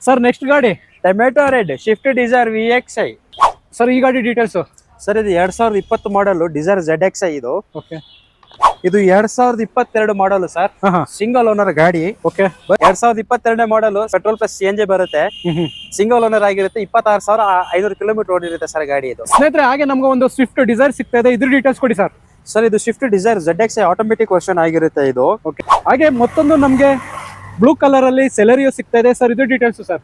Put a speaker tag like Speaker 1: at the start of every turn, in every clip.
Speaker 1: Sir next ಗಾಡಿ
Speaker 2: tomato red Swift Dzire VXi.
Speaker 1: Sir ಈ ಗಾಡಿ ಡೀಟೇಲ್ಸ್.
Speaker 2: ಸರ್ ಇದು 2020 ಮಾಡಲು ಡಿಸೈರ್ ZXi ಇದು.
Speaker 1: ಓಕೆ.
Speaker 2: ಇದು 2022 ಮಾಡಲು ಸರ್. ಸಿಂಗಲ್ ಓನರ್ ಗಾಡಿ.
Speaker 1: ಓಕೆ.
Speaker 2: 2022 ಮಾಡಲು ಪೆಟ್ರೋಲ್ ಪ್ಲಸ್ CNG ಬರುತ್ತೆ. ಸಿಂಗಲ್ ಓನರ್ ಆಗಿರುತ್ತೆ. 26,500 ಕಿಲೋಮೀಟರ್ ಓಡಿರುತ್ತೆ ಸರ್ ಗಾಡಿ ಇದು.
Speaker 1: ಸ್ನೇಹಿತರೆ ಹಾಗೆ ನಮ್ಗೆ ಒಂದು ಸ್ವಿಫ್ಟ್ ಡಿಸೈರ್ ಸಿಗ್ತಾ ಇದೆ, ಇದ್ರ ಡೀಟೇಲ್ಸ್ ಕೊಡಿ ಸರ್.
Speaker 2: ಸರ್ ಇದು Swift Dzire ZXi automatic version ಆಗಿರುತ್ತೆ ಇದು.
Speaker 1: ಓಕೆ. ಹಾಗೆ ಮತ್ತೊಂದು ನಮ್ಗೆ ಬ್ಲೂ ಕಲರ್ ಅಲ್ಲಿ ಸೆಲೆರಿಯೋ ಸಿಗ್ತಾ ಇದೆ ಸರ್, ಇದು ಡೀಟೇಲ್ಸ್ ಸರ್.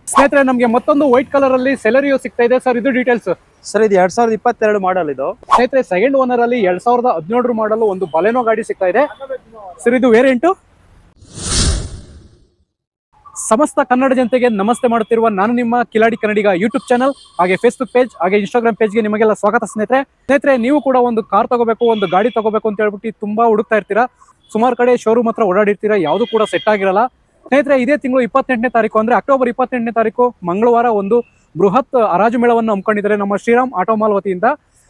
Speaker 1: ಸ್ನೇಹಿತರೆ ನಮ್ಗೆ ಮತ್ತೊಂದು ವೈಟ್ ಕಲರ್ ಅಲ್ಲಿ ಸೆಲೆರಿಯೋ ಸಿಗ್ತಾ ಇದೆ ಸರ್, ಇದು ಡೀಟೇಲ್ಸ್.
Speaker 2: ಸರ್ ಇದು 2022 ಮಾಡಲ್ ಇದು.
Speaker 1: ಸ್ನೇಹಿತರೆ ಸೆಕೆಂಡ್ ಓನರ್ ಅಲ್ಲಿ 2017 ಮಾಡಲು ಒಂದು ಬಲೆನೋ ಗಾಡಿ ಸಿಗ್ತಾ ಇದೆ ಸರ್, ಇದು ವೇರಿಯಂಟು. ಸಮಸ್ತ ಕನ್ನಡ ಜನತೆಗೆ ನಮಸ್ತೆ ಮಾಡುತ್ತಿರುವ ನಾನು ನಿಮ್ಮ ಕಿಲಾಡಿ ಕನ್ನಡಿಗ ಯೂಟ್ಯೂಬ್ ಚಾನಲ್, ಹಾಗೆ ಫೇಸ್ಬುಕ್ ಪೇಜ್, ಹಾಗೆ ಇನ್ಸ್ಟಾಗ್ರಾಮ್ ಪೇಜ್ಗೆ ನಿಮಗೆಲ್ಲ ಸ್ವಾಗತ ಸ್ನೇಹಿತರೆ. ನೀವು ಕೂಡ ಒಂದು ಕಾರ್ ತಗೋಬೇಕು, ಒಂದು ಗಾಡಿ ತಗೋಬೇಕು ಅಂತ ಹೇಳ್ಬಿಟ್ಟು ತುಂಬಾ ಹುಡುಕ್ತಾ ಇರ್ತೀರಾ. ಸುಮಾರು ಕಡೆ ಶೋರೂಮ್ ಹತ್ರ ಓಡಾಡಿರ್ತೀರಾ, ಯಾವುದು ಕೂಡ ಸೆಟ್ ಆಗಿರಲ್ಲ. ಸ್ನೇಹಿತರೆ ಇದೇ ತಿಂಗಳು 28ನೇ ತಾರೀಕು ಅಂದ್ರೆ ಅಕ್ಟೋಬರ್ 28ನೇ ತಾರೀಕು ಮಂಗಳವಾರ ಒಂದು ಬೃಹತ್ ಹರಾಜು ಮೇಳವನ್ನು ಹಮ್ಮಿಕೊಂಡಿದ್ದಾರೆ ನಮ್ಮ ಶ್ರೀರಾಮ್ ಆಟೋಮಾಲ್ ವತಿಯಿಂದ.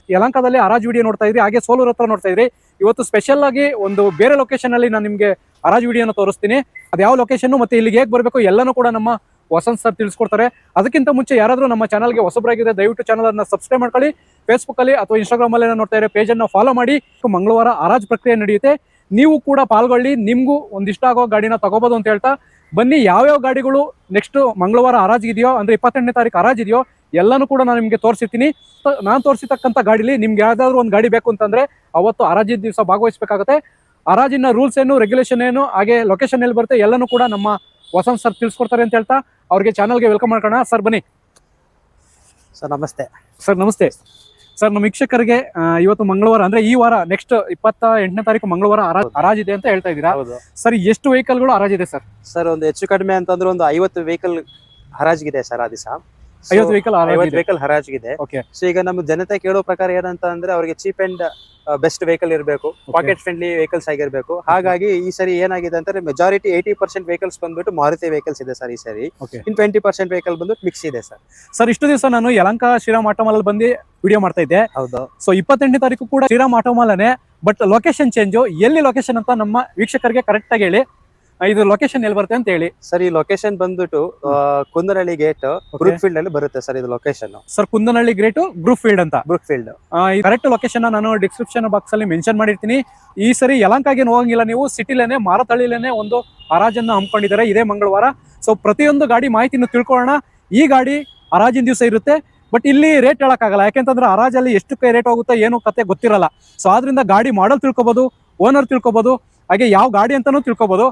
Speaker 1: ಯಲಹಂಕದಲ್ಲಿ ಹರಾಜು ವಿಡಿಯೋ ನೋಡ್ತಾ ಇದ್ರಿ, ಹಾಗೆ ಸೋಲೂರ್ ಹತ್ರ ನೋಡ್ತಾ ಇದ್ರಿ. ಇವತ್ತು ಸ್ಪೆಷಲ್ ಆಗಿ ಒಂದು ಬೇರೆ ಲೊಕೇಶನ್ ಅಲ್ಲಿ ನಾನು ನಿಮ್ಗೆ ಹರಾಜು ವಿಡಿಯೋನ ತೋರಿಸ್ತೀನಿ. ಅದು ಯಾವ ಲೊಕೇಶನ್ ಮತ್ತೆ ಇಲ್ಲಿಗೆ ಹೇಗೆ ಬರಬೇಕು ಎಲ್ಲನೂ ಕೂಡ ನಮ್ಮ ವಸಂತ್ ಸರ್ ತಿಳಿಸ್ಕೊಡ್ತಾರೆ. ಅದಕ್ಕಿಂತ ಮುಂಚೆ ಯಾರಾದ್ರೂ ನಮ್ಮ ಚಾನಲ್ಗೆ ಹೊಸಬರಾಗಿದೆ ದಯವಿಟ್ಟು ಚಾನಲ್ ಅನ್ನ ಸಬ್ಸ್ಕ್ರೈಬ್ ಮಾಡ್ಕೊಳ್ಳಿ. ಫೇಸ್ಬುಕ್ ಅಲ್ಲಿ ಅಥವಾ ಇನ್ಸ್ಟಾಗ್ರಾಮ್ ಅಲ್ಲಿ ನೋಡ್ತಾ ಇರೋ ಪೇಜ್ ಅನ್ನು ಫಾಲೋ ಮಾಡಿ. ಮಂಗಳವಾರ ಹರಾಜು ಪ್ರಕ್ರಿಯೆ ನಡೆಯುತ್ತೆ, ನೀವು ಕೂಡ ಪಾಲ್ಗೊಳ್ಳಿ. ನಿಮ್ಗೂ ಒಂದಿಷ್ಟ ಆಗೋ ಗಾಡಿನ ತಗೋಬಹುದು ಅಂತ ಹೇಳ್ತಾ ಬನ್ನಿ. ಯಾವ್ಯಾವ ಗಾಡಿಗಳು ನೆಕ್ಸ್ಟ್ ಮಂಗಳವಾರ ಹರಾಜಿದೆಯೋ ಅಂದ್ರೆ 28ನೇ ತಾರೀಕು ಹರಾಜಿದೆಯೋ ಎಲ್ಲಾನು ಕೂಡ ನಾನು ನಿಮ್ಗೆ ತೋರಿಸಿರ್ತೀನಿ. ನಾನು ತೋರಿಸಿರ್ತಕ್ಕಂಥ ಗಾಡಿಲಿ ನಿಮ್ಗೆ ಯಾವ್ದಾದ್ರು ಒಂದು ಗಾಡಿ ಬೇಕು ಅಂತಂದ್ರೆ ಅವತ್ತು ಹರಾಜಿನ ದಿವಸ ಭಾಗವಹಿಸಬೇಕಾಗುತ್ತೆ. ಹರಾಜಿನ ರೂಲ್ಸ್ ಏನು, ರೆಗ್ಯುಲೇಷನ್ ಏನು, ಹಾಗೆ ಲೊಕೇಶನ್ ಎಲ್ಲಿ ಬರುತ್ತೆ ಎಲ್ಲನೂ ಕೂಡ ನಮ್ಮ ವಸಂತ್ ಸರ್ ತಿಳಿಸ್ಕೊಡ್ತಾರೆ ಅಂತ ಹೇಳ್ತಾ ಅವ್ರಿಗೆ ಚಾನಲ್ಗೆ ವೆಲ್ಕಮ್ ಮಾಡ್ಕೋಣ. ಸರ್ ಬನ್ನಿ.
Speaker 2: ಸರ್ ನಮಸ್ತೆ.
Speaker 1: ಸರ್ ನಮಸ್ತೆ ಸರ್. ನಮ್ಮ ವೀಕ್ಷಕರಿಗೆ ಇವತ್ತು ಮಂಗಳವಾರ ಅಂದ್ರೆ ಈ ವಾರ ನೆಕ್ಸ್ಟ್ 28ನೇ ತಾರೀಕು ಮಂಗಳವಾರ ಹರಾಜಿದೆ ಅಂತ ಹೇಳ್ತಾ ಇದ್ದೀರಾ. ಸರ್ ಎಷ್ಟು ವೆಹಿಕಲ್ಗಳು ಹರಾಜಿದೆ ಸರ್?
Speaker 2: ಸರ್ ಒಂದು ಹೆಚ್ಚು ಕಡಿಮೆ ಅಂತಂದ್ರೆ ಒಂದು 50 ವೆಹಿಕಲ್ ಹರಾಜಿಗಿದೆ ಸರ್ ಆ ದಿವಸ.
Speaker 1: 50 ವೆಹಿಕಲ್
Speaker 2: ಹರಾಜಿಗಿದೆ. ಸೊ ಈಗ ನಮ್ಮ ಜನತೆ ಕೇಳೋ ಪ್ರಕಾರ ಏನಂತ ಅಂದ್ರೆ ಅವ್ರಿಗೆ ಚೀಪ್ ಅಂಡ್ ಬೆಸ್ಟ್ ವೆಹಿಕಲ್ ಇರಬೇಕು, ಪಾಕೆಟ್ ಫ್ರೆಂಡ್ಲಿ ವೆಹಿಕಲ್ಸ್ ಆಗಿರ್ಬೇಕು. ಹಾಗಾಗಿ ಈ ಸರಿ ಏನಾಗಿದೆ ಅಂತಂದ್ರೆ ಮೆಜಾರಿಟಿ 80% ವೆಹಿಕಲ್ಸ್ ಬಂದ್ಬಿಟ್ಟು ಮಾರುತಿ ವೆಹಿಕಲ್ಸ್ ಇದೆ ಸರ್ ಈ ಸರಿ. ಇನ್ 20% ವೆಹಿಕಲ್ ಬಂದ್ಬಿಟ್ಟು ಮಿಕ್ಸ್ ಇದೆ ಸರ್.
Speaker 1: ಸರ್ ಇಷ್ಟು ದಿವಸ ನಾನು ಯಲಹಂಕ ಶ್ರೀರಾಮ್ ಆಟೋಮಾಲ್ ಅಲ್ಲಿ ಬಂದು ವಿಡಿಯೋ ಮಾಡ್ತಾ ಇದ್ದೆ.
Speaker 2: ಹೌದು.
Speaker 1: ಸೊ 28ನೇ ತಾರೀಕು ಕೂಡ ಶ್ರೀರಾಮ್ ಆಟೋಮಾಲನೇ, ಬಟ್ ಲೊಕೇಶನ್ ಚೇಂಜ್. ಎಲ್ಲಿ ಲೊಕೇಶನ್ ಅಂತ ನಮ್ಮ ವೀಕ್ಷಕರಿಗೆ ಕರೆಕ್ಟ್ ಆಗಿ ಹೇಳಿ, ಇದು ಲೊಕೇಶನ್ ಎಲ್ಲಿ ಬರುತ್ತೆ ಅಂತ ಹೇಳಿ.
Speaker 2: ಸರ್ ಈ ಲೊಕೇಶನ್ ಬಂದ್ಬಿಟ್ಟು ಕುಂದನಹಳ್ಳಿ ಗೇಟ್ ಗ್ರೂಪ್ ಫೀಲ್ಡ್ ಅಲ್ಲಿ ಬರುತ್ತೆ ಸರ್ ಇದು location.
Speaker 1: Sir Kundanahalli great group field ಅಂತ.
Speaker 2: ಗ್ರೂಪ್ ಫೀಲ್ಡ್
Speaker 1: ಕರೆಕ್ಟ್ ಲೊಕೇಶನ್ ನಾನು ಡಿಸ್ಕ್ರಿಪ್ಷನ್ ಬಾಕ್ಸ್ ಅಲ್ಲಿ ಮೆನ್ಷನ್ ಮಾಡಿರ್ತೀನಿ. ಈ ಸರಿ ಯಲಹಂಕಾಗೆ ಹೋಗಂಗಿಲ್ಲ, ನೀವು ಸಿಟಿಲೇನೆ ಮಾರತಳ್ಳಿಲೇನೆ ಒಂದು ಹರಾಜನ್ನ ಹಮ್ಮಿಕೊಂಡಿದ್ದಾರೆ ಇದೇ ಮಂಗಳವಾರ. ಸೊ ಪ್ರತಿಯೊಂದು ಗಾಡಿ ಮಾಹಿತಿನ ತಿಳ್ಕೊಳ್ಳೋಣ. ಈ ಗಾಡಿ ಹರಾಜಿನ ದಿವಸ ಇರುತ್ತೆ, ಬಟ್ ಇಲ್ಲಿ ರೇಟ್ ಹೇಳಕ್ಕಾಗಲ್ಲ. ಯಾಕೆಂತಂದ್ರೆ ಹರಾಜಲ್ಲಿ ಎಷ್ಟು ರೇಟ್ ಹೋಗುತ್ತೆ ಏನು ಕತೆ ಗೊತ್ತಿರಲ್ಲ. ಸೊ ಆದ್ರಿಂದ ಗಾಡಿ ಮಾಡಲ್ ತಿಳ್ಕೊಬಹುದು, ಓನರ್ ತಿಳ್ಕೊಬಹುದು, ಹಾಗೆ ಯಾವ ಗಾಡಿ ಅಂತಾನೂ ತಿಳ್ಕೊಬಹುದು.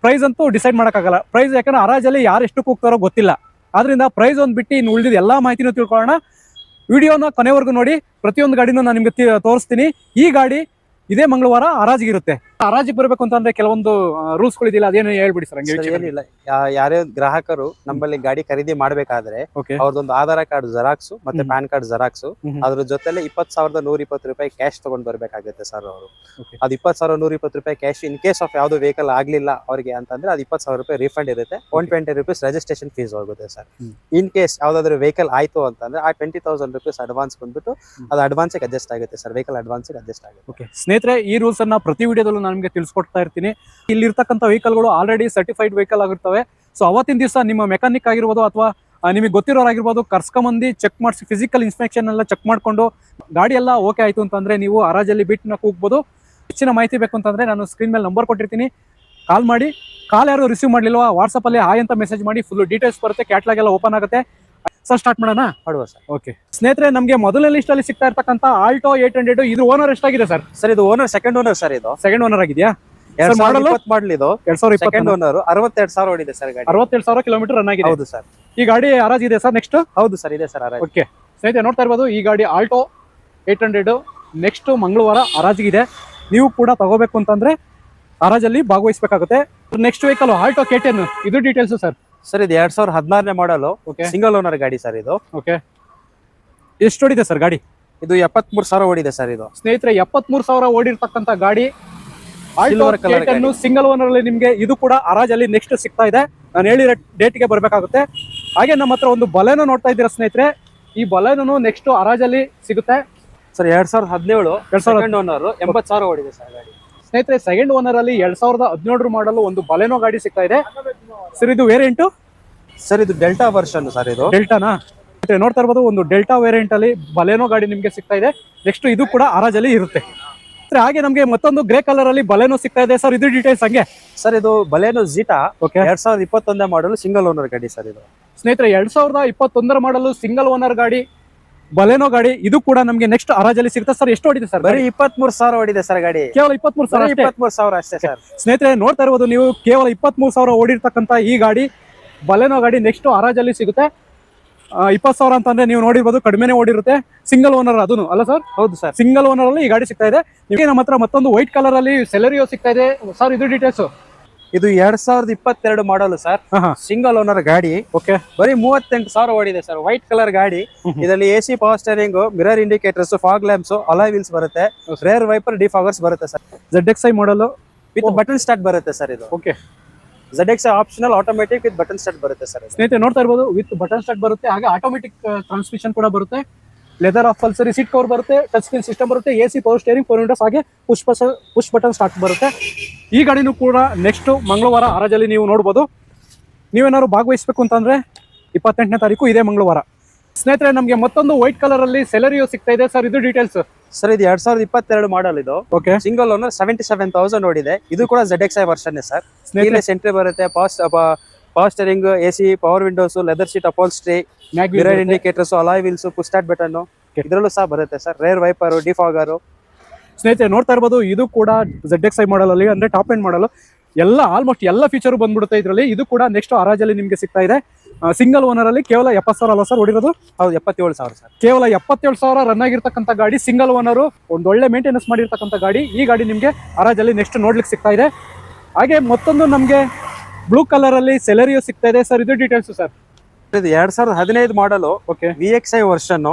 Speaker 1: ಪ್ರೈಸ್ ಅಂತೂ ಡಿಸೈಡ್ ಮಾಡೋಕ್ಕಾಗಲ್ಲ. ಪ್ರೈಸ್ ಯಾಕಂದ್ರೆ ಹರಾಜಲ್ಲಿ ಯಾರು ಎಷ್ಟು ಕೂಗ್ತಾರೋ ಗೊತ್ತಿಲ್ಲ. ಆದ್ರಿಂದ ಪ್ರೈಸ್ ಒಂದು ಬಿಟ್ಟು ಇನ್ನು ಉಳಿದಿದ್ದು ಎಲ್ಲಾ ಮಾಹಿತಿನೂ ತಿಳ್ಕೊಳ್ಳೋಣ. ವಿಡಿಯೋನ ಕೊನೆವರೆಗೂ ನೋಡಿ. ಪ್ರತಿಯೊಂದು ಗಾಡಿನೂ ನಾನು ನಿಮ್ಗೆ ತೋರಿಸ್ತೀನಿ. ಈ ಗಾಡಿ ಇದೇ ಮಂಗಳವಾರ ಹರಾಜಿಗಿರುತ್ತೆ. ಹರಾಜಿಗೆ ಬರಬೇಕು ಅಂತಂದ್ರೆ ಕೆಲವೊಂದು ರೂಲ್ಸ್ ಗಳಿದಿಲ್ಲ, ಅದೇನು ಹೇಳ್ಬಿಡಿ ಸರ್.
Speaker 2: ಏನಿಲ್ಲ, ಯಾರೇ ಗ್ರಾಹಕರು ನಮ್ಮಲ್ಲಿ ಗಾಡಿ ಖರೀದಿ ಮಾಡ್ಬೇಕಾದ್ರೆ ಅವ್ರದೊಂದು ಆಧಾರ್ ಕಾರ್ಡ್ ಜೆರಾಕ್ಸ್ ಮತ್ತೆ ಪ್ಯಾನ್ ಕಾರ್ಡ್ ಜೆರಾಕ್ಸ್, ಅದ್ರ ಜೊತೆಲೆ 20,120 ರೂಪಾಯಿ ಕ್ಯಾಶ್ ತಗೊಂಡ್ ಬರ್ಬೇಕಾಗುತ್ತೆ ಸರ್ ಅವರು. ಅದು 20,120 ರೂಪಾಯಿ ಕ್ಯಾಶ್ ಇನ್ ಕೇಸ್ ಆಫ್ ಯಾವ್ದು ವೆಹಿಕಲ್ ಆಗ್ಲಿಲ್ಲ ಅವ್ರಿಗೆ ಅಂತಂದ್ರೆ ಅದು 20,000 ರೂಪಾಯಿ ರಿಫಂಡ್ ಇರುತ್ತೆ. 120 ರೂಪೀಸ್ ರಿಜಿಸ್ಟ್ರೇಷನ್ ಫೀಸ್ ಹೋಗುತ್ತೆ ಸರ್. ಇನ್ ಕೇಸ್ ಯಾವ್ದಾದ್ರು ವೆಹಿಕಲ್ ಆಯ್ತು ಅಂತಂದ್ರೆ ಆ 20,000 ರೂಪೀಸ್ ಅಡ್ವಾನ್ಸ್ ಬಂದ್ಬಿಟ್ಟು ಅದು ಅಡ್ವಾನ್ಸ್ ಅಡ್ಜಸ್ಟ್ ಆಗುತ್ತೆ ಸರ್. ವೆಹಿಕಲ್ ಅಡ್ವಾನ್ಸ್ ಅಡ್ಜಸ್ಟ್ ಆಗುತ್ತೆ.
Speaker 1: ಸ್ನೇಹಿತರೆ ಈ ರೂಲ್ಸ್ ಅನ್ನ ಪ್ರತಿ ವಿಡಿಯೋದಲ್ಲೂ ನಾನು ನಿಮಗೆ ತಿಳಿಸ್ಕೊಡ್ತಾ ಇರ್ತೀನಿ. ಇಲ್ಲಿ ಇರ್ತಕ್ಕಂಥ ವೆಹಿಕಲ್ಗಳು ಆಲ್ರೆಡಿ ಸರ್ಟಿಫೈಡ್ ವೆಹಿಕಲ್ ಆಗಿರ್ತವೆ. ಸೊ ಅವತ್ತಿನ ದಿವಸ ನಿಮ್ಮ ಮೆಕ್ಯಾನಿಕ್ ಆಗಿರ್ಬೋದು ಅಥವಾ ನಿಮಗೆ ಗೊತ್ತಿರೋರಾಗಿರ್ಬೋದು ಕರ್ಸ್ಕೊಂಬಂದು ಚೆಕ್ ಮಾಡಿಸಿ ಫಿಸಿಕಲ್ ಇನ್ಸ್ಪೆಕ್ಷನ್ ಎಲ್ಲ ಚೆಕ್ ಮಾಡ್ಕೊಂಡು ಗಾಡಿ ಎಲ್ಲ ಓಕೆ ಆಯ್ತು ಅಂತಂದ್ರೆ ನೀವು ಹರಾಜಲ್ಲಿ ಬಿಟ್ನ ಕೂಗ್ಬೋದು. ಹೆಚ್ಚಿನ ಮಾಹಿತಿ ಬೇಕು ಅಂತಂದ್ರೆ ನಾನು ಸ್ಕ್ರೀನ್ ಮೇಲೆ ನಂಬರ್ ಕೊಟ್ಟಿರ್ತೀನಿ, ಕಾಲ್ ಮಾಡಿ. ಕಾಲ್ ಯಾರು ರಿಸೀವ್ ಮಾಡಲಿಲ್ವಾ ವಾಟ್ಸಪ್ ಅಲ್ಲಿ ಹಾಯ್ ಅಂತ ಮೆಸೇಜ್ ಮಾಡಿ, ಫುಲ್ ಡೀಟೇಲ್ಸ್ ಬರುತ್ತೆ, ಕ್ಯಾಟ್ಲಾಗ್ ಎಲ್ಲ ಓಪನ್ ಆಗುತ್ತೆ. ಸರ್ ಸ್ಟಾರ್ಟ್ ಮಾಡೋಣ. ಓಕೆ ಸ್ನೇಹಿತರೆ, ನಮಗೆ ಮೊದಲನೇ ಲಿಸ್ಟ್ ಅಲ್ಲಿ ಸಿಗ್ತಾ ಇರ್ತಕ್ಕಂಥ ಆಲ್ಟೋ 800 ಇದು ಓನರ್ ಎಷ್ಟಾಗಿದೆ ಸರ್?
Speaker 2: ಸರ್ ಇದು ಓನರ್ ಸೆಕೆಂಡ್ ಓನರ್ ಸರ್. ಇದು
Speaker 1: ಸೆಕೆಂಡ್ ಓನರ್ ಆಗಿದೆಯಾ?
Speaker 2: ಮಾಡಲ್ ಇದು
Speaker 1: 2020
Speaker 2: ಸೆಕೆಂಡ್ ಓನರ್. 62,000 ಓಡಿದೆ ಸರ್ ಗಾಡಿ.
Speaker 1: 62,000 ಕಿಲೋಮೀಟರ್ ರನ್ ಆಗಿದೆ.
Speaker 2: ಹೌದು ಸರ್.
Speaker 1: ಈ ಗಾಡಿ ಹರಾಜಿದೆ ಸರ್ ನೆಕ್ಸ್ಟ್?
Speaker 2: ಹೌದು ಸರ್, ಇದೆ ಸರ್ ಹರಾಜು.
Speaker 1: ಓಕೆ ಸ್ನೇಹಿತರೆ ನೋಡ್ತಾ ಇರ್ಬೋದು, ಈ ಗಾಡಿ ಆಲ್ಟೋ 800 ನೆಕ್ಸ್ಟ್ ಮಂಗಳವಾರ ಹರಾಜಿಗಿದೆ. ನೀವು ಕೂಡ ತಗೋಬೇಕು ಅಂತಂದ್ರೆ ಹರಾಜಲ್ಲಿ ಭಾಗವಹಿಸಬೇಕಾಗುತ್ತೆ. ನೆಕ್ಸ್ಟ್ ವೆಹಿಕಲ್ ಆಲ್ಟೋ K10, ಇದು ಡೀಟೇಲ್ಸ್ ಸರ್.
Speaker 2: ಸರ್ ಇದು 2016ನೇ ಮಾಡಲು, ಸಿಂಗಲ್ ಓನರ್ ಗಾಡಿ ಸರ್ ಇದು.
Speaker 1: ಓಕೆ, ಎಷ್ಟು ಓಡಿದೆ ಸರ್ ಗಾಡಿ?
Speaker 2: ಇದು 73,000 ಓಡಿದೆ ಸರ್. ಇದು
Speaker 1: ಸ್ನೇಹಿತರೆ 73,000 ಓಡಿರ್ತಕ್ಕಂಥ ಗಾಡಿ ಆಲ್ಟೋ K10 ಸಿಂಗಲ್ ಓನರ್ ಅಲ್ಲಿ ನಿಮ್ಗೆ ಇದು ಕೂಡ ಹರಾಜಲ್ಲಿ ನೆಕ್ಸ್ಟ್ ಸಿಗ್ತಾ ಇದೆ. ನಾನು ಹೇಳಿರೋ ಡೇಟ್ಗೆ ಬರಬೇಕಾಗುತ್ತೆ. ಹಾಗೆ ನಮ್ಮ ಹತ್ರ ಒಂದು ಬಲೆನೋ ನೋಡ್ತಾ ಇದ್ದೀರಾ ಸ್ನೇಹಿತರೆ. ಈ ಬಲೆನೋ ನೆಕ್ಸ್ಟ್ ಹರಾಜಲ್ಲಿ ಸಿಗುತ್ತೆ
Speaker 2: ಸರ್. 2017 ಸೆಕೆಂಡ್ ಓನರ್, 80,000 ಓಡಿದೆ ಸರ್ ಗಾಡಿ.
Speaker 1: ಸ್ನೇಹಿತರೆ ಸೆಕೆಂಡ್ ಓನರ್ ಅಲ್ಲಿ 2017 ಮಾಡಲು ಒಂದು ಬಲೆನೋ ಗಾಡಿ ಸಿಗ್ತಾ ಇದೆ ಸರ್. ಇದು ವೇರಿಯಂಟು
Speaker 2: ಸರ್ ಇದು ಡೆಲ್ಟಾ ವರ್ಷನ್ ಸರ್ ಇದು.
Speaker 1: ಡೆಲ್ಟಾನಾ? ನೋಡ್ತಾ ಇರ್ಬೋದು ಒಂದು ಡೆಲ್ಟಾ ವೇರಿಯಂಟ್ ಅಲ್ಲಿ ಬಲೆನೋ ಗಾಡಿ ನಿಮ್ಗೆ ಸಿಗ್ತಾ ಇದೆ. ನೆಕ್ಸ್ಟ್ ಇದು ಕೂಡ ಹರಾಜಲ್ಲಿ ಇರುತ್ತೆ. ಹಾಗೆ ನಮಗೆ ಮತ್ತೊಂದು ಗ್ರೇ ಕಲರ್ ಅಲ್ಲಿ ಬಲೆನೋ ಸಿಗ್ತಾ ಇದೆ ಸರ್. ಇದು ಡೀಟೇಲ್ಸ್ ಹಂಗೆ
Speaker 2: ಸರ್ ಇದು Baleno Zeta
Speaker 1: okay
Speaker 2: 2021 model single owner ಗಾಡಿ ಸರ್ ಇದು.
Speaker 1: ಸ್ನೇಹಿತರೆ 2021 ಮಾಡಲು ಸಿಂಗಲ್ ಓನರ್ ಗಾಡಿ ಬಲೆನೋ ಗಾಡಿ. ಇದು ಕೂಡ ನಮಗೆ ನೆಕ್ಸ್ಟ್ ಹರಾಜಲ್ಲಿ ಸಿಗುತ್ತೆ ಸರ್. ಎಷ್ಟು ಓಡಿದೆ ಸರ್?
Speaker 2: ಬರೀ 23,000 ಓಡಿದೆ ಸರ್ ಗಾಡಿ.
Speaker 1: ಕೇವಲ 23,000.
Speaker 2: 23,000 ಅಷ್ಟೇ ಸರ್.
Speaker 1: ಸ್ನೇಹಿತರೆ ನೋಡ್ತಾ ಇರ್ಬೋದು ನೀವು ಕೇವಲ 23,000 ಓಡಿರ್ತಕ್ಕಂಥ ಈ ಗಾಡಿ ಬಲೆನೋ ಗಾಡಿ ನೆಕ್ಸ್ಟ್ ಹರಾಜಲ್ಲಿ ಸಿಗುತ್ತೆ. 20,000 ಅಂತಂದ್ರೆ ನೀವು ನೋಡಿರ್ಬೋದು ಕಡಿಮೆನೆ ಓಡಿರುತ್ತೆ. ಸಿಂಗಲ್ ಓನರ್ ಅದನ್ನು ಅಲ್ಲ ಸರ್?
Speaker 2: ಹೌದು ಸರ್,
Speaker 1: ಸಿಂಗಲ್ ಓನರ್ ಅಲ್ಲಿ ಈ ಗಾಡಿ ಸಿಗ್ತಾ ಇದೆ. ನಿಮಗೆ ನಮ್ಮ ಹತ್ರ ಮತ್ತೊಂದು ವೈಟ್ ಕಲರ್ ಅಲ್ಲಿ ಸೆಲೆರಿಯೋ ಸಿಗ್ತಾ ಇದೆ ಸರ್. ಇದು ಡೀಟೇಲ್ಸ್.
Speaker 2: ಇದು 2022 ಮಾಡಲ್ ಸರ್. ಸಿಂಗಲ್ ಓನರ್ ಗಾಡಿ.
Speaker 1: ಓಕೆ,
Speaker 2: ಬರೀ 38,000 ಓಡಿದೆ ಸರ್. ವೈಟ್ ಕಲರ್ ಗಾಡಿ. ಇದರಲ್ಲಿ AC power steering, mirror indicators, fog lamps, alloy wheels ಬರುತ್ತೆ, ರೇರ್ ವೈಪರ್, ಡಿಫಾಗರ್ಸ್ ಬರುತ್ತೆ sir.
Speaker 1: ZXi model
Speaker 2: with button start ಬರುತ್ತೆ ಸರ್ ಇದು.
Speaker 1: Okay,
Speaker 2: ZXi optional automatic with button start ಬರುತ್ತೆ ಸರ್.
Speaker 1: ಸ್ನೇಹಿತರೆ ನೋಡ್ತಾ ಇರ್ಬೋದು ವಿತ್ ಬಟನ್ ಸ್ಟಾರ್ಟ್ ಬರುತ್ತೆ. ಹಾಗೆ ಆಟೋಮೆಟಿಕ್ ಟ್ರಾನ್ಸ್ಮಿಷನ್ ಕೂಡ ಬರುತ್ತೆ. ಲೆದರ್ ಅಪ್ಹಲ್ಸರಿ ಸೀಟ್ ಕವರ್ ಬರುತ್ತೆ. ಟಚ್ ಸ್ಕ್ರೀನ್ ಸಿಸ್ಟಮ್ ಬರುತ್ತೆ. AC ಪವರ್ ಸ್ಟೇರಿಂಗ್, 4 ವಿಂಡೋಸ್, ಹಾಗೆ ಪುಷ್ ಬಟನ್ ಸ್ಟಾರ್ಟ್ ಬರುತ್ತೆ. ಈ ಗಾಡಿನೂ ಕೂಡ ನೆಕ್ಸ್ಟ್ ಮಂಗಳವಾರ ಹರಾಜಲ್ಲಿ ನೀವು ನೋಡ್ಬೋದು. ನೀವೇನಾದ್ರು ಭಾಗವಹಿಸಬೇಕು ಅಂತಂದ್ರೆ 28ನೇ ತಾರೀಕು ಇದೇ ಮಂಗಳವಾರ. ಸ್ನೇಹಿತರೆ ನಮಗೆ ಮತ್ತೊಂದು ವೈಟ್ ಕಲರ್ ಅಲ್ಲಿ ಸೆಲೆರಿಯೋ ಸಿಗ್ತಾ ಇದೆ ಸರ್. ಇದು ಡೀಟೇಲ್ಸ್.
Speaker 2: ಸರ್ ಇದು 2022 ಮಾಡಲ್ ಇದು.
Speaker 1: ಓಕೆ,
Speaker 2: ಸಿಂಗಲ್ ಓನರ್ 77,000 ಓಡಿದೆ. ಇದು ಕೂಡ ZXi ವರ್ಷನ್ ಸರ್. ಸ್ನೇಹಿತರೆ ಎಂಟ್ರಿ ಬರುತ್ತೆ, power steering, AC power Windows, leather sheet upholstery, mirror indicators, alloy wheels, push start button ಇದರಲ್ಲೂ ಸಹ ಬರುತ್ತೆ ಸರ್. Rare wiper, defogger.
Speaker 1: ಸ್ನೇಹಿತರೆ ನೋಡ್ತಾ ಇರ್ಬೋದು ಇದು ಕೂಡ ZXi ಮಾಡಲ್ ಅಲ್ಲಿ ಅಂದ್ರೆ ಟಾಪ್ ಎಂಡ್ ಮಾಡಲ್. ಎಲ್ಲ ಆಲ್ಮೋಸ್ಟ್ ಎಲ್ಲ ಫೀಚರ್ ಬಂದ್ಬಿಡುತ್ತೆ ಇದರಲ್ಲಿ. ಇದು ಕೂಡ ನೆಕ್ಸ್ಟ್ ಹರಾಜಲ್ಲಿ ನಿಮಗೆ ಸಿಗ್ತಾ ಇದೆ. ಸಿಂಗಲ್ ಓನರ್ ಅಲ್ಲಿ ಕೇವಲ 70,000 ಅಲ್ಲ ಸರ್ ಓಡಿರೋದು?
Speaker 2: ಹೌದು, 77,000 ಸರ್.
Speaker 1: ಕೇವಲ 77,000 ರನ್ ಆಗಿರ್ತಕ್ಕಂಥ ಗಾಡಿ, ಸಿಂಗಲ್ ಓನರು, ಒಂದು ಒಳ್ಳೆ ಮೇಂಟೆನೆನ್ಸ್ ಮಾಡಿರ್ತಕ್ಕಂಥ ಗಾಡಿ. ಈ ಗಾಡಿ ನಿಮಗೆ ಹರಾಜಲ್ಲಿ ನೆಕ್ಸ್ಟ್ ನೋಡ್ಲಿಕ್ಕೆ ಸಿಗ್ತಾ ಇದೆ. ಹಾಗೆ ಮತ್ತೊಂದು ನಮಗೆ ಬ್ಲೂ ಕಲರ್ ಅಲ್ಲಿ ಸೆಲೆರಿಯೋ ಸಿಗ್ತಾ ಇದೆ ಸರ್. ಇದು ಡೀಟೇಲ್ಸ್ ಸರ್.
Speaker 2: ಇದು 2015 ಮಾಡಲು.
Speaker 1: ಓಕೆ,
Speaker 2: VXi ವರ್ಷನ್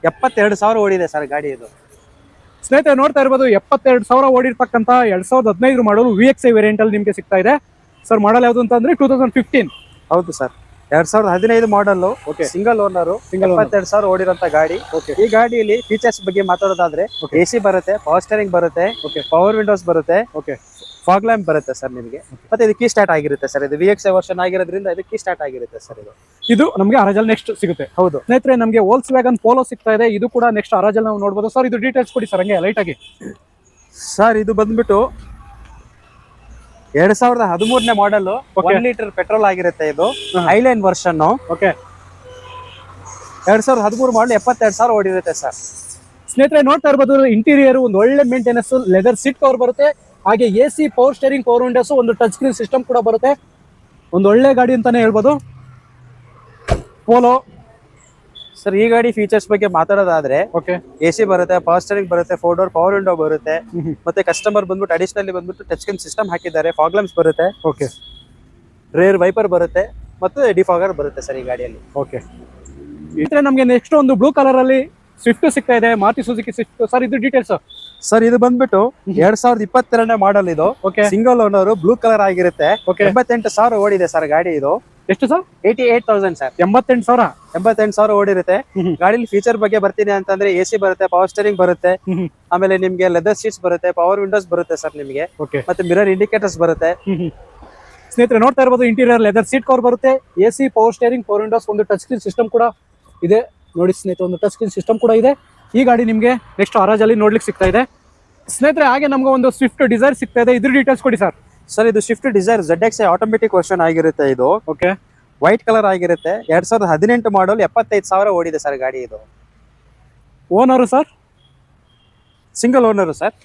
Speaker 2: 72,000 ಓಡಿದೆ ಸರ್ ಗಾಡಿ ಇದು.
Speaker 1: ಸ್ನೇಹಿತರೆ ನೋಡ್ತಾ ಇರ್ಬೋದು 72,000 ಓಡಿರ್ತಕ್ಕಂಥ 2015 ಮಾಡಲು VXi ವೇರಿಯಂಟ್ ಅಲ್ಲಿ ನಿಮಗೆ ಸಿಗ್ತಾ ಇದೆ ಸರ್. ಮಾಡಲ್ ಯಾವುದು ಅಂತಂದ್ರೆ 2015.
Speaker 2: ಹೌದು ಸರ್, 2015 ಮಾಡಲ್.
Speaker 1: ಓಕೆ,
Speaker 2: ಸಿಂಗಲ್ ಓನರ್, 72,000 ಓಡಿರೋಂತ ಗಾಡಿ.
Speaker 1: ಓಕೆ,
Speaker 2: ಈ ಗಾಡಿಯಲ್ಲಿ ಫೀಚರ್ಸ್ ಬಗ್ಗೆ ಮಾತಾಡೋದಾದ್ರೆ AC ಬರುತ್ತೆ, ಪವರ್ ಸ್ಟೇರಿಂಗ್ ಬರುತ್ತೆ,
Speaker 1: ಓಕೆ,
Speaker 2: ಪವರ್ ವಿಂಡೋಸ್ ಬರುತ್ತೆ,
Speaker 1: ಓಕೆ,
Speaker 2: ಫಾಗ್ ಲ್ಯಾಂಪ್ ಬರುತ್ತೆ ಸರ್ ನಿಮಗೆ. ಮತ್ತೆ ಇದು ಕೀ ಸ್ಟಾರ್ಟ್ ಆಗಿರುತ್ತೆ ಸರ್. ಇದು VXi ವರ್ಷನ್ ಆಗಿರೋದ್ರಿಂದ ಇದು ಕೀ ಸ್ಟಾರ್ಟ್ ಆಗಿರುತ್ತೆ ಸರ್.
Speaker 1: ಇದು ನಮಗೆ ಹರಾಜಲ್ಲಿ ನೆಕ್ಸ್ಟ್ ಸಿಗುತ್ತೆ.
Speaker 2: ಹೌದು
Speaker 1: ಸ್ನೇಹಿತರೆ ನಮಗೆ ವೋಲ್ಸ್ ವ್ಯಾಗನ್ ಪೋಲೋ ಸಿಗ್ತಾ ಇದೆ. ಇದು ಕೂಡ ನೆಕ್ಸ್ಟ್ ಹರಾಜಲ್ಲಿ ನಾವು ನೋಡಬಹುದು ಸರ್. ಇದು ಡೀಟೇಲ್ಸ್ ಕೊಡಿ ಸರ್ ಹಂಗೆ ಲೈಟ್ ಆಗಿ.
Speaker 2: ಸರ್ ಇದು ಬಂದ್ಬಿಟ್ಟು 2013 ಮಾಡಲ್, 1 ಲೀಟರ್ ಪೆಟ್ರೋಲ್ ಆಗಿರುತ್ತೆ. ಇದು ಹೈಲೈನ್ ವರ್ಷನ್.
Speaker 1: ಓಕೆ,
Speaker 2: 2013 ಮಾಡಲ್, 72,000 ಓಡಿರುತ್ತೆ ಸರ್.
Speaker 1: ಸ್ನೇಹಿತರೆ ನೋಡ್ತಾ ಇರ್ಬೋದು ಇಂಟೀರಿಯರ್ ಒಂದು ಒಳ್ಳೆ ಮೇಂಟೆನೆನ್ಸ್, ಲೆದರ್ ಸೀಟ್ ಕವರ್ ಬರುತ್ತೆ, ಹಾಗೆ AC power steering, power Windows, ಒಂದು ಟಚ್ ಸ್ಕ್ರೀನ್ ಸಿಸ್ಟಮ್ ಕೂಡ ಬರುತ್ತೆ. ಒಂದು ಒಳ್ಳೆ ಗಾಡಿ ಅಂತಾನೆ ಹೇಳ್ಬೋದು ಪೋಲೋ
Speaker 2: ಸರ್. ಈ ಗಾಡಿ ಫೀಚರ್ಸ್ ಬಗ್ಗೆ ಮಾತಾಡೋದಾದ್ರೆ
Speaker 1: ಓಕೆ,
Speaker 2: AC ಬರುತ್ತೆ, ಪವರ್ ಸ್ಟೇರಿಂಗ್ ಬರುತ್ತೆ, 4 ಡೋರ್ ಪವರ್ ವಿಂಡೋ ಬರುತ್ತೆ. ಮತ್ತೆ ಕಸ್ಟಮರ್ ಬಂದ್ಬಿಟ್ಟು ಅಡಿಷನಲಿ ಬಂದ್ಬಿಟ್ಟು ಟಚ್ ಸ್ಕ್ರೀನ್ ಸಿಸ್ಟಮ್ ಹಾಕಿದ್ದಾರೆ, ಫಾಗ್ ಲ್ಯಾಂಪ್ಸ್ ಬರುತ್ತೆ,
Speaker 1: ಓಕೆ,
Speaker 2: ರೇರ್ ವೈಪರ್ ಬರುತ್ತೆ, ಮತ್ತೆ ಡಿಫಾಗರ್ ಬರುತ್ತೆ ಸರ್ ಈ ಗಾಡಿಯಲ್ಲಿ.
Speaker 1: ಓಕೆ. ಇದ್ರೆ ನಮಗೆ ನೆಕ್ಸ್ಟ್ ಒಂದು ಬ್ಲೂ ಕಲರ್ ಅಲ್ಲಿ ಸ್ವಿಫ್ಟ್ ಸಿಗ್ತಾ ಇದೆ, ಮಾರುತಿ ಸುಜುಕಿ ಸ್ವಿಫ್ಟ್ ಸರ್. ಇದು ಡೀಟೇಲ್ಸ್.
Speaker 2: ಸರ್ ಇದು ಬಂದ್ಬಿಟ್ಟು 2022 ಮಾಡಲ್. ಇದು
Speaker 1: okay,
Speaker 2: single owner, blue colour ಆಗಿರುತ್ತೆ.
Speaker 1: ಓಕೆ,
Speaker 2: 88,000 ಓಡಿದೆ ಸರ್ ಗಾಡಿ ಇದು.
Speaker 1: ಎಷ್ಟು ಸರ್?
Speaker 2: 88,000 ಸರ್.
Speaker 1: 88,000.
Speaker 2: 88,000 ಓಡಿರುತ್ತೆ. ಗಾಡಿಲಿ ಫೀಚರ್ ಬಗ್ಗೆ ಬರ್ತೀನಿ ಅಂತಂದ್ರೆ AC ಬರುತ್ತೆ, ಪವರ್ ಸ್ಟೇರಿಂಗ್ ಬರುತ್ತೆ, ಆಮೇಲೆ ನಿಮ್ಗೆ ಲೆದರ್ ಸೀಟ್ಸ್ ಬರುತ್ತೆ, ಪವರ್ ವಿಂಡೋಸ್ ಬರುತ್ತೆ ಸರ್ ನಿಮಗೆ,
Speaker 1: ಓಕೆ,
Speaker 2: ಮತ್ತೆ ಮಿರರ್ ಇಂಡಿಕೇಟರ್ಸ್ ಬರುತ್ತೆ.
Speaker 1: ಸ್ನೇಹಿತರೆ ನೋಡ್ತಾ ಇರ್ಬೋದು ಇಂಟೀರಿಯರ್ ಲೆದರ್ ಸೀಟ್ ಕವರ್ ಬರುತ್ತೆ, AC power steering, power Windows, ಒಂದು ಟಚ್ ಸ್ಕ್ರೀನ್ ಸಿಸ್ಟಮ್ ಕೂಡ ಇದೆ. ನೋಡಿ ಸ್ನೇಹಿತರೆ ಒಂದು ಟಚ್ ಸ್ಕ್ರೀನ್ ಸಿಸ್ಟಮ್ ಕೂಡ ಇದೆ. ಈ ಗಾಡಿ ನಿಮಗೆ ನೆಕ್ಸ್ಟ್ ಹರಾಜಲ್ಲಿ ನೋಡ್ಲಿಕ್ಕೆ ಸಿಗ್ತಾ ಇದೆ ಸ್ನೇಹಿತರೆ. ಹಾಗೆ ನಮ್ಗೆ ಒಂದು ಸ್ವಿಫ್ಟ್ ಡಿಸೈರ್ ಸಿಗ್ತಾ ಇದೆ. ಇದ್ರ ಡೀಟೇಲ್ಸ್ ಕೊಡಿ ಸರ್.
Speaker 2: ಸರ್ ಇದು Swift Dzire ZXi automatic version ಆಗಿರುತ್ತೆ. ಇದು
Speaker 1: ಓಕೆ,
Speaker 2: ವೈಟ್ ಕಲರ್ ಆಗಿರುತ್ತೆ. 2018 ಮಾಡಲ್, 75,000 ಓಡಿದೆ ಸರ್ ಗಾಡಿ ಇದು.
Speaker 1: Owner sir?
Speaker 2: Single owner sir.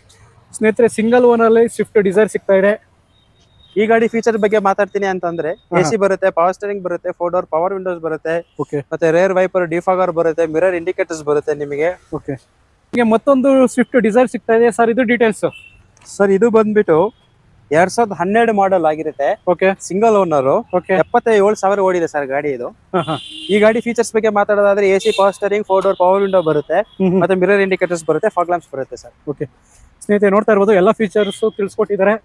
Speaker 1: ಸ್ನೇಹಿತರೆ ಸಿಂಗಲ್ ಓನರ್ ಅಲ್ಲಿ ಸ್ವಿಫ್ಟ್ ಡಿಸೈರ್ ಸಿಗ್ತಾ ಇದೆ.
Speaker 2: ಈ ಗಾಡಿ ಫೀಚರ್ ಬಗ್ಗೆ ಮಾತಾಡ್ತೀನಿ ಅಂತಂದ್ರೆ AC ಬರುತ್ತೆ, ಪವರ್ ಸ್ಟೇರಿಂಗ್ ಬರುತ್ತೆ, 4 ಡೋರ್ ಪವರ್ ವಿಂಡೋಸ್ ಬರುತ್ತೆ,
Speaker 1: ಓಕೆ,
Speaker 2: ಮತ್ತೆ ರೇರ್ ವೈಪರ್, ಡಿಫಾಗರ್ ಬರುತ್ತೆ, ಮಿರರ್ ಇಂಡಿಕೇಟರ್ಸ್ ಬರುತ್ತೆ ನಿಮಗೆ.
Speaker 1: ಓಕೆ, ನಿಮಗೆ ಮತ್ತೊಂದು ಸ್ವಿಫ್ಟ್ ಡಿಸೈರ್ ಸಿಗ್ತಾ ಇದೆ ಸರ್. ಇದು ಡೀಟೇಲ್ಸ್.
Speaker 2: ಸರ್ ಇದು ಬಂದ್ಬಿಟ್ಟು 2012 ಮಾಡಲ್ ಆಗಿರುತ್ತೆ.
Speaker 1: Okay,
Speaker 2: single owner.
Speaker 1: ಓಕೆ,
Speaker 2: 77,000 ಓಡಿದೆ ಸರ್ ಗಾಡಿ ಇದು. ಈ ಗಾಡಿ ಫೀಚರ್ಸ್ ಬಗ್ಗೆ ಮಾತಾಡೋದಾದ್ರೆ AC power steering, 4 door power window ಬರುತ್ತೆ, ಮತ್ತೆ ಮಿರರ್ ಇಂಡಿಕೇಟರ್ಸ್ ಬರುತ್ತೆ, ಫಾಗ್ ಲ್ಯಾಂಪ್ಸ್ ಬರುತ್ತೆ ಸರ್.
Speaker 1: ಓಕೆ, ಸ್ನೇಹಿತರೆ ನೋಡ್ತಾ ಇರ್ಬೋದು ಎಲ್ಲ ಫೀಚರ್ಸ್ ತಿಳಿಸ್ಕೊಟ್ಟಿದ್ದಾರೆ.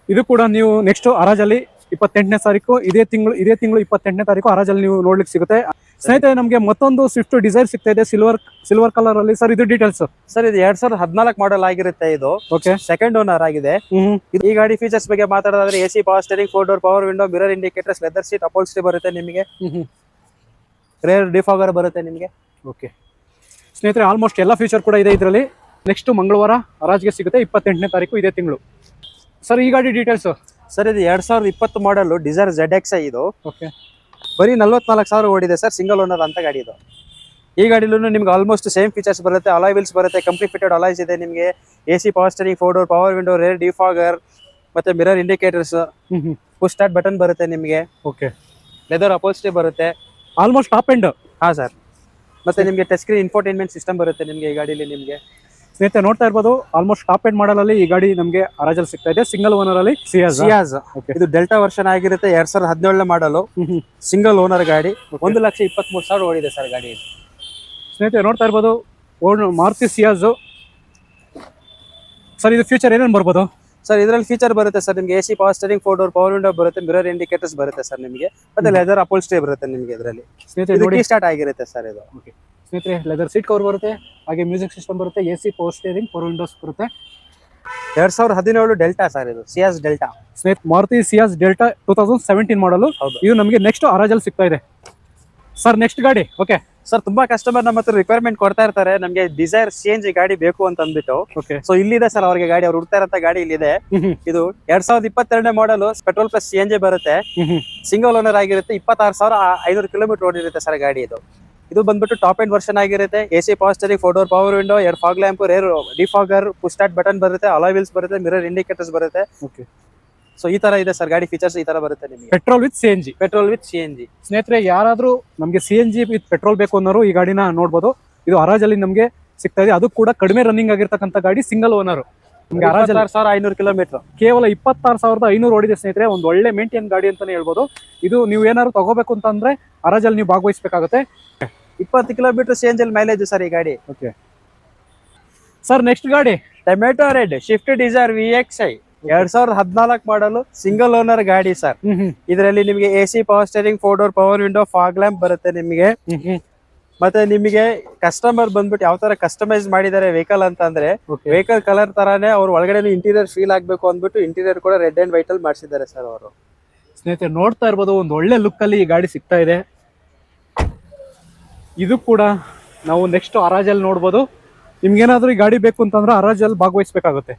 Speaker 1: ಇದು ಕೂಡ ನೀವು ನೆಕ್ಸ್ಟ್ ಹರಾಜಲ್ಲಿ 28ನೇ ತಾರೀಕು ಇದೇ ತಿಂಗಳು 28ನೇ ತಾರೀಕು ಹರಾಜಲ್ಲಿ ನೀವು ನೋಡ್ಲಿಕ್ಕೆ ಸಿಗುತ್ತೆ. ಸ್ನೇಹಿತರೆ ನಮಗೆ ಮತ್ತೊಂದು ಸ್ವಿಫ್ಟ್ ಡಿಸೈರ್ ಸಿಗ್ತಾ ಇದೆ ಸಿಲ್ವರ್ ಕಲರ್ ಅಲ್ಲಿ. ಸರ್ ಇದು ಡೀಟೇಲ್ಸ್
Speaker 2: ಸರ್ ಇದು 2014 ಮಾಡೆಲ್ ಆಗಿರುತ್ತೆ. ಇದು
Speaker 1: ಓಕೆ,
Speaker 2: ಸೆಕೆಂಡ್ ಓನರ್ ಆಗಿದೆ. ಈ ಗಾಡಿ ಫೀಚರ್ಸ್ ಬಗ್ಗೆ ಮಾತಾಡೋದಾದ್ರೆ AC power steering, 4 door power window, mirror indicators, leather seat, upholstery ಬರುತ್ತೆ ನಿಮಗೆ. ರೇರ್ ಡಿಫಾಗರ್ ಬರುತ್ತೆ ನಿಮಗೆ.
Speaker 1: ಓಕೆ ಸ್ನೇಹಿತರೆ ಆಲ್ಮೋಸ್ಟ್ ಎಲ್ಲ ಫೀಚರ್ ಕೂಡ ಇದೆ ಇದರಲ್ಲಿ. ನೆಕ್ಸ್ಟ್ ಮಂಗಳವಾರ ಹರಾಜ್ಗೆ ಸಿಗುತ್ತೆ 28ನೇ ತಾರೀಕು ಇದೇ ತಿಂಗಳು. ಸರ್ ಈ ಗಾಡಿ ಡೀಟೇಲ್ಸ್
Speaker 2: ಸರ್ ಇದು 2020 ಮಾಡೆಲ್ ಡಿಸೈರ್ ZXi. ಇದು
Speaker 1: ಓಕೆ,
Speaker 2: ಬರೀ 44,000 ಓಡಿದೆ ಸರ್. ಸಿಂಗಲ್ ಓನರ್ ಅಂತ ಗಾಡಿ ಇದು. ಈ ಗಾಡಿಲೂ ನಿಮ್ಗೆ ಆಲ್ಮೋಸ್ಟ್ ಸೇಮ್ ಫೀಚರ್ಸ್ ಬರುತ್ತೆ. ಅಲಾಯ್ ವೀಲ್ಸ್ ಬರುತ್ತೆ, ಕಂಪ್ಲೀಟ್ ಫಿಟೆಡ್ ಅಲಾಯ್ಸ್ ಇದೆ ನಿಮಗೆ. AC power steering, 4 door power window, rear defogger ಮತ್ತೆ mirror indicators, push start button ಬರುತ್ತೆ ನಿಮಗೆ.
Speaker 1: ಓಕೆ,
Speaker 2: ಲೆದರ್ ಅಪೋಲ್ಸ್ಟ್ರಿ ಬರುತ್ತೆ.
Speaker 1: Almost top end.
Speaker 2: ಹಾ ಸರ್. ಮತ್ತೆ ನಿಮಗೆ ಟಚ್ ಸ್ಕ್ರೀನ್ ಇನ್ಫೋಟೈನ್ಮೆಂಟ್ ಸಿಸ್ಟಮ್ ಬರುತ್ತೆ ನಿಮಗೆ ಈ ಗಾಡಿಲಿ ನಿಮಗೆ.
Speaker 1: ಸ್ನೇಹಿತರೆ ನೋಡ್ತಾ ಇರ್ಬೋದು ಆಲ್ಮೋಸ್ಟ್ ಟಾಪ್ ಎಂಡ್ ಮಾಡಲ್ ಅಲ್ಲಿ ಈ ಗಾಡಿ ನಮಗೆ ಹರಾಜಲ್ಲಿ ಸಿಗ್ತಾ ಇದೆ. ಸಿಂಗಲ್ ಓನರ್ ಅಲ್ಲಿ
Speaker 2: ಸಿಯಾಜ್. ಇದು ಡೆಲ್ಟಾ ವರ್ಷನ್ ಆಗಿರುತ್ತೆ. 2017 ಮಾಡಲು ಸಿಂಗಲ್ ಓನರ್ ಗಾಡಿ. 1,23,000 ಓಡಿದೆ ಸರ್ ಗಾಡಿ.
Speaker 1: ಸ್ನೇಹಿತರೆ ನೋಡ್ತಾ ಇರ್ಬೋದು ಮಾರುತಿ ಸಿಯಾಜ್. ಸರ್ ಇದು ಫ್ಯೂಚರ್ ಏನೇನು ಬರ್ಬೋದು?
Speaker 2: ಸರ್ ಇದರಲ್ಲಿ ಫೀಚರ್ ಬರುತ್ತೆ ಸರ್ ನಿಮಗೆ. AC power steering, 4 door power window ಬರುತ್ತೆ, ಮಿರರ್ ಇಂಡಿಕೇಟರ್ಸ್ ಬರುತ್ತೆ ಸರ್ ನಿಮಗೆ. ಮತ್ತೆ ಲೆದರ್ ಅಪೋಲ್ಸ್ಟ್ರಿ ಬರುತ್ತೆ ನಿಮಗೆ ಇದರಲ್ಲಿ.
Speaker 1: ಸ್ನೇಹಿತರೆ ನೋಡಿ
Speaker 2: ಸ್ಟಾರ್ಟ್ ಆಗಿರುತ್ತೆ ಸರ್ ಇದು.
Speaker 1: ಸ್ನೇಹಿತರೆ ಲೆದರ್ ಸೀಟ್ ಕವರ್ ಬರುತ್ತೆ, ಹಾಗೆ ಮ್ಯೂಸಿಕ್ ಸಿಸ್ಟಮ್ ಬರುತ್ತೆ, AC ಪವರ್ ಸ್ಟೇರಿಂಗ್, 4 ವಿಂಡೋಸ್ ಬರುತ್ತೆ.
Speaker 2: 2017 ಡೆಲ್ಟಾ ಸರ್ ಇದು. ಸಿಯಾಜ್ ಡೆಲ್ಟಾ.
Speaker 1: ಸ್ನೇಹಿತರೆ ಮಾರುತಿ ಸಿಯಾಜ್ ಡೆಲ್ಟಾ 2017 ಮಾಡಲು. ಇದು ನಮಗೆ ನೆಕ್ಸ್ಟ್ ಹರಾಜಲ್ಲಿ ಸಿಗ್ತಾ ಇದೆ. ಸರ್ ನೆಕ್ಸ್ಟ್ ಗಾಡಿ ಓಕೆ
Speaker 2: ಸರ್ ತುಂಬಾ ಕಸ್ಟಮರ್ ನಮ್ಮ ಹತ್ರ ರಿಕ್ವೈರ್ಮೆಂಟ್ ಕೊಡ್ತಾ ಇರ್ತಾರೆ, ನಮಗೆ ಡಿಸೈರ್ CNG ಗಾಡಿ ಬೇಕು ಅಂತ ಅಂದ್ಬಿಟ್ಟು. ಸೊ ಇಲ್ಲಿದೆ ಸರ್ ಅವ್ರಿಗೆ ಗಾಡಿ, ಅವ್ರು ಹುಡ್ತಾ ಇರೋ ಗಾಡಿ ಇಲ್ಲಿದೆ. ಇದು 2022 ಮಾಡಲ್, ಪೆಟ್ರೋಲ್ ಪ್ಲಸ್ CNG ಬರುತ್ತೆ. ಸಿಂಗಲ್ ಓನರ್ ಆಗಿರುತ್ತೆ. 26,500 ಕಿಲೋಮೀಟರ್ ಓಡಿರುತ್ತೆ ಸರ್ ಗಾಡಿ ಇದು. ಇದು ಬಂದ್ಬಿಟ್ಟು ಟಾಪ್ ಎಂಡ್ ವರ್ಷನ್ ಆಗಿರುತ್ತೆ. AC power steering, 4 door power window, 2 fog lamp, rear defogger, push start button ಬರುತ್ತೆ, ಅಲಾಯ್ ವೀಲ್ಸ್ ಬರುತ್ತೆ, ಮಿರರ್ ಇಂಡಿಕೇಟರ್ಸ್ ಬರುತ್ತೆ. ಸೊ ಈ ತರ ಇದೆ ಸರ್ ಗಾಡಿ ಫೀಚರ್ಸ್. ಈ ತರ ಬರುತ್ತೆ ನಿಮಗೆ.
Speaker 1: Petrol with CNG. ಸ್ನೇಹಿತರೆ ಯಾರಾದ್ರೂ ನಮಗೆ CNG ವಿತ್ ಪೆಟ್ರೋಲ್ ಬೇಕು ಅನ್ನೋರು ಈ ಗಾಡಿನ ನೋಡ್ಬೋದು. ಇದು ಹರಾಜಲ್ಲಿ ನಮಗೆ ಸಿಗ್ತಾ ಇದೆ. ಅದು ಕೂಡ ಕಡಿಮೆ ರನ್ನಿಂಗ್ ಆಗಿರ್ತಕ್ಕಂಥ ಗಾಡಿ, ಸಿಂಗಲ್ ಓನರ್. ನಮಗೆ
Speaker 2: 26,500 ಕಿಲೋಮೀಟರ್,
Speaker 1: ಕೇವಲ 26,500 ಓಡಿದೆ ಸ್ನೇಹಿತರೆ. ಒಂದು ಒಳ್ಳೆ ಮೇಂಟೈನ್ ಗಾಡಿ ಅಂತಾನೆ ಹೇಳ್ಬೋದು. ಇದು ನೀವು ಏನಾದ್ರು ತಗೋಬೇಕು ಅಂತಂದ್ರೆ ಹರಾಜಲ್ಲಿ ನೀವು ಭಾಗವಹಿಸಬೇಕಾಗುತ್ತೆ.
Speaker 2: 20 ಕಿಲೋಮೀಟರ್ CNG ಮೈಲೇಜ್ ಸರ್ ಈ ಗಾಡಿ.
Speaker 1: ಓಕೆ ಸರ್ ನೆಕ್ಸ್ಟ್ ಗಾಡಿ
Speaker 2: tomato red Swift Dzire VXi 2014 ಮಾಡಲು ಸಿಂಗಲ್ ಓನರ್ ಗಾಡಿ ಸರ್. ಇದರಲ್ಲಿ ನಿಮಗೆ AC power steering, 4 door power window, fog lamp ಬರುತ್ತೆ ನಿಮಗೆ. ಮತ್ತೆ ನಿಮಗೆ ಕಸ್ಟಮರ್ ಬಂದ್ಬಿಟ್ಟು ಯಾವ ತರ ಕಸ್ಟಮೈಸ್ ಮಾಡಿದ್ದಾರೆ ವೆಹಿಕಲ್ ಅಂತ ಅಂದ್ರೆ, ವೆಹಿಕಲ್ ಕಲರ್ ತರಾನೇ ಅವ್ರ ಒಳಗಡೆ ಇಂಟೀರಿಯರ್ ಫೀಲ್ ಆಗ್ಬೇಕು ಅಂದ್ಬಿಟ್ಟು ಇಂಟೀರಿಯರ್ ಕೂಡ ರೆಡ್ ಅಂಡ್ ವೈಟ್ ಅಲ್ಲಿ ಮಾಡಿಸಿದ್ದಾರೆ ಸರ್ ಅವರು.
Speaker 1: ಸ್ನೇಹಿತರೆ ನೋಡ್ತಾ ಇರ್ಬೋದು ಒಂದು ಒಳ್ಳೆ ಲುಕ್ ಅಲ್ಲಿ ಈ ಗಾಡಿ ಸಿಗ್ತಾ ಇದೆ. ಇದು ಕೂಡ ನಾವು ನೆಕ್ಸ್ಟ್ ಹರಾಜಲ್ಲಿ ನೋಡ್ಬೋದು. ನಿಮ್ಗೇನಾದ್ರೂ ಈ ಗಾಡಿ ಬೇಕು ಅಂತಂದ್ರೆ ಹರಾಜಲ್ಲಿ ಭಾಗವಹಿಸಬೇಕಾಗುತ್ತೆ.